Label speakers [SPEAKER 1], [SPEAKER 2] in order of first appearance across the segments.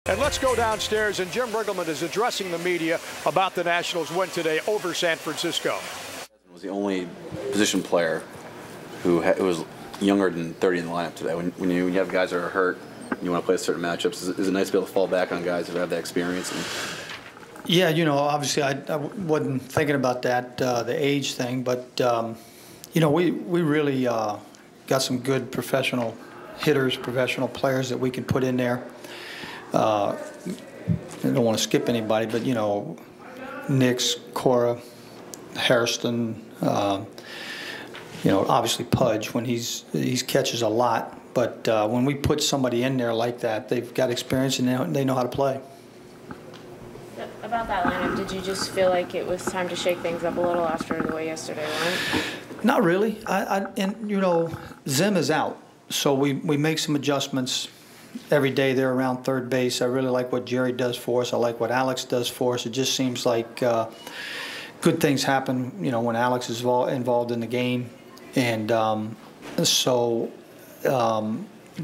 [SPEAKER 1] And let's go downstairs, and Jim Riggleman is addressing the media about the Nationals' win today over San Francisco.
[SPEAKER 2] Was the only position player who was younger than 30 in the lineup today. When you have guys that are hurt, and you want to play certain matchups, is it nice to be able to fall back on guys who have that experience?
[SPEAKER 3] Yeah, obviously I wasn't thinking about that, the age thing, but, we really got some good professional hitters, professional players that we can put in there. I don't want to skip anybody, but, Nix, Cora, Hairston, obviously Pudge when he catches a lot. But when we put somebody in there like that, they've got experience and they know how to play.
[SPEAKER 4] About that lineup, did you just feel like it was time to shake things up a little after the way yesterday went?
[SPEAKER 3] Not really. Zim is out, so we make some adjustments every day there around third base. I really like what Jerry does for us. I like what Alex does for us. It just seems like good things happen, when Alex is involved in the game. And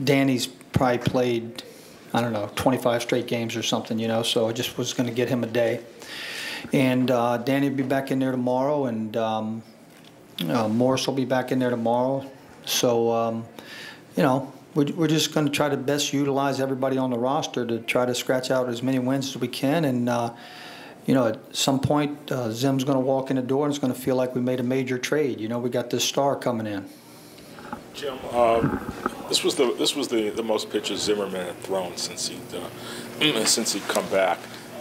[SPEAKER 3] Danny's probably played, 25 straight games or something, so I just was going to get him a day. And Danny will be back in there tomorrow, and Morris will be back in there tomorrow. So, we're just going to try to best utilize everybody on the roster to try to scratch out as many wins as we can. And, at some point, Zim's going to walk in the door and it's going to feel like we made a major trade. We got this star coming in.
[SPEAKER 5] Jim, this was the most pitches Zimmerman had thrown since he'd come back.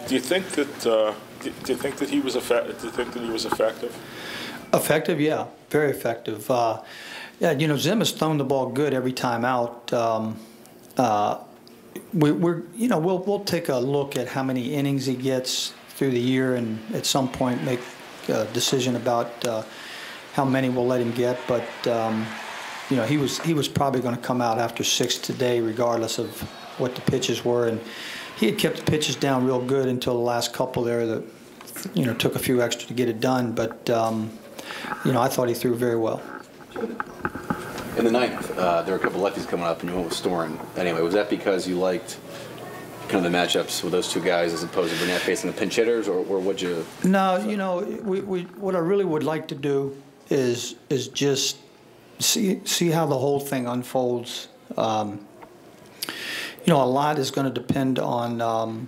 [SPEAKER 5] Do you think that he was effective? Effective,
[SPEAKER 3] yeah, very effective. Zim has thrown the ball good every time out. We'll take a look at how many innings he gets through the year, and at some point make a decision about how many we'll let him get. But he was probably going to come out after 6 today, regardless of what the pitches were, and he had kept the pitches down real good until the last couple there that took a few extra to get it done. But I thought he threw very well.
[SPEAKER 2] In the ninth, there were a couple lefties coming up, and you went with Storen. Anyway, was that because you liked kind of the matchups with those two guys as opposed to Burnett facing the pinch hitters, or would you? No,
[SPEAKER 3] what I really would like to do is just see how the whole thing unfolds. A lot is going to depend on,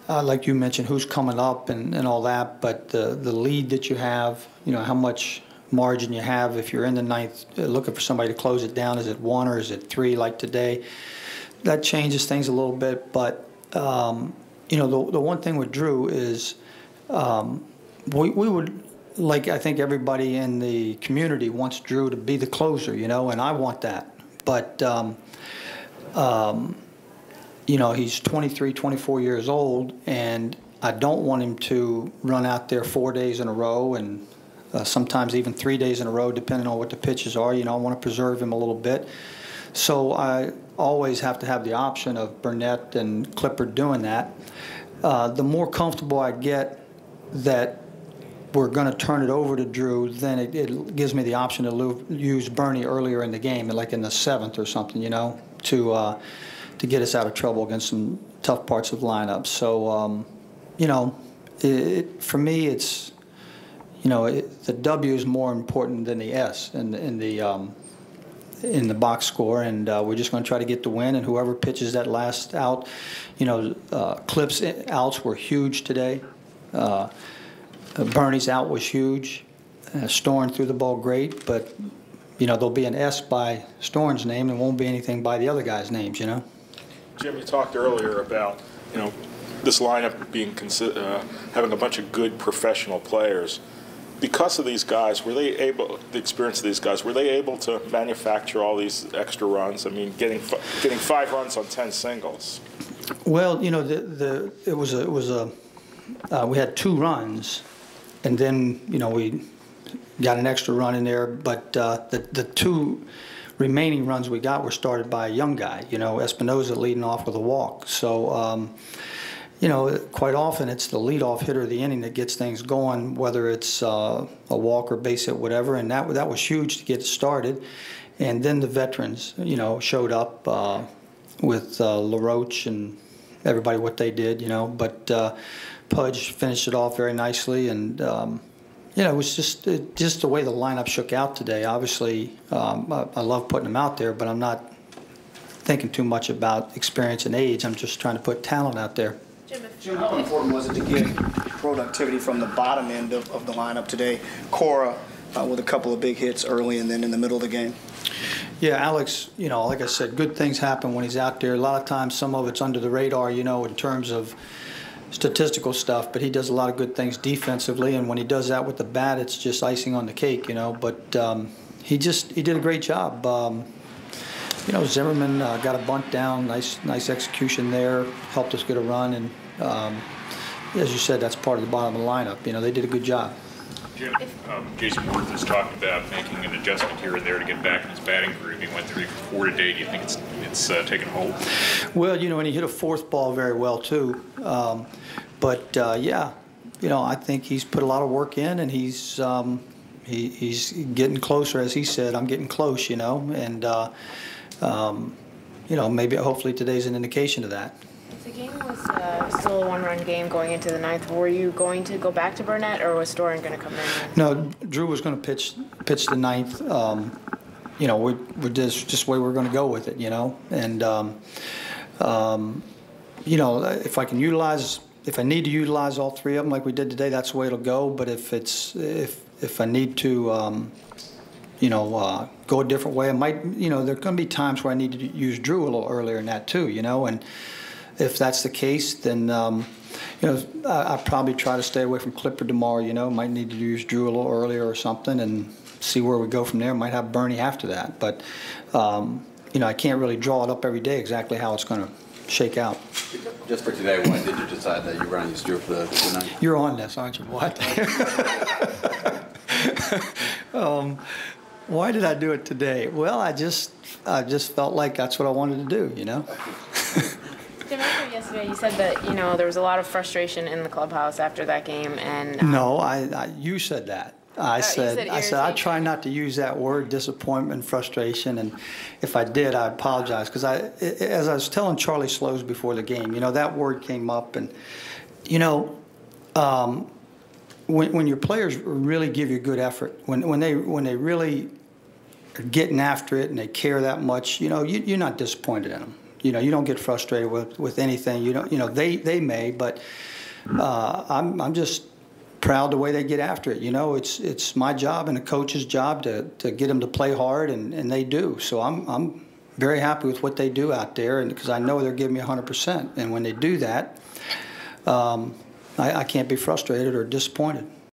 [SPEAKER 3] like you mentioned, who's coming up and all that. But the lead that you have, how much margin you have. If you're in the ninth looking for somebody to close it down, is it 1 or is it 3 like today? That changes things a little bit. But the one thing with Drew is we would, like, I think everybody in the community wants Drew to be the closer, and I want that. But he's 23, 24 years old, and I don't want him to run out there 4 days in a row and sometimes even 3 days in a row, depending on what the pitches are. I want to preserve him a little bit. So I always have to have the option of Burnett and Clipper doing that. The more comfortable I get that we're going to turn it over to Drew, then it gives me the option to use Bernie earlier in the game, like in the 7th or something, to get us out of trouble against some tough parts of the lineup. So, for me, it's, the W is more important than the S in the box score, and we're just going to try to get the win. And whoever pitches that last out, Clipp's outs were huge today. Bernie's out was huge. Storen threw the ball great, but there'll be an S by Storen's name and won't be anything by the other guys' names. Jim,
[SPEAKER 5] you talked earlier about this lineup being having a bunch of good professional players. Because of these guys, the experience of these guys, were they able to manufacture all these extra runs? I mean, getting 5 runs on 10 singles.
[SPEAKER 3] Well, we had 2 runs, and then we got an extra run in there. But the 2 remaining runs we got were started by a young guy. Espinoza leading off with a walk. So. Quite often it's the leadoff hitter of the inning that gets things going, whether it's a walk or base hit, whatever. And that was huge to get it started. And then the veterans, showed up LaRoche and everybody what they did, you know. But Pudge finished it off very nicely, and you know, it was just the way the lineup shook out today. Obviously, I love putting them out there, but I'm not thinking too much about experience and age. I'm just trying to put talent out there.
[SPEAKER 6] Jim, how important was it to get productivity from the bottom end of the lineup today? Cora with a couple of big hits early and then in the middle of the game.
[SPEAKER 3] Yeah, Alex, you know, like I said, good things happen when he's out there. A lot of times some of it's under the radar, you know, in terms of statistical stuff, but he does a lot of good things defensively, and when he does that with the bat, it's just icing on the cake, you know. But he did a great job. You know, Zimmerman got a bunt down, nice execution there, helped us get a run, and as you said, that's part of the bottom of the lineup. You know, they did a good job.
[SPEAKER 7] Jim, Jason Worth has talked about making an adjustment here and there to get back in his batting groove. He went 3 for 4 today. Do you think it's taken hold?
[SPEAKER 3] Well, you know, and he hit a fourth ball very well too. Yeah, you know, I think he's put a lot of work in, and he's getting closer, as he said. I'm getting close, you know, and you know, maybe hopefully today's an indication of that.
[SPEAKER 4] The game was still a one-run game going into the ninth. Were you going to go back to Burnett, or was Storen going to come in?
[SPEAKER 3] No, Drew was going to pitch the ninth. You know, we're just the way we're going to go with it, you know. And you know, if I need to utilize all three of them like we did today, that's the way it'll go. But if I need to, you know, go a different way, I might. You know, there are going to be times where I need to use Drew a little earlier in that too, you know. And if that's the case, then you know, I probably try to stay away from Clipper tomorrow. You know, might need to use Drew a little earlier or something, and see where we go from there. Might have Bernie after that, but you know, I can't really draw it up every day exactly how it's going to shake out.
[SPEAKER 2] Just for today, why did you decide that you were going to use Drew for the night?
[SPEAKER 3] You're on this, aren't you? What? Why did I do it today? Well, I just felt like that's what I wanted to do. You know.
[SPEAKER 4] Jim, after yesterday, you said that, you know, there was a lot of frustration in the clubhouse after that game, and
[SPEAKER 3] no, you said that. I said I try not to use that word, disappointment, frustration, and if I did, I apologize, because as I was telling Charlie Slows before the game, you know, that word came up, and you know, when your players really give you good effort, when they really are getting after it and they care that much, you know, you're not disappointed in them. You know, you don't get frustrated with anything. You don't. You know, they may, but I'm just proud the way they get after it. You know, it's my job and the coach's job to get them to play hard, and they do. So I'm very happy with what they do out there, and because I know they're giving me 100%. And when they do that, I can't be frustrated or disappointed.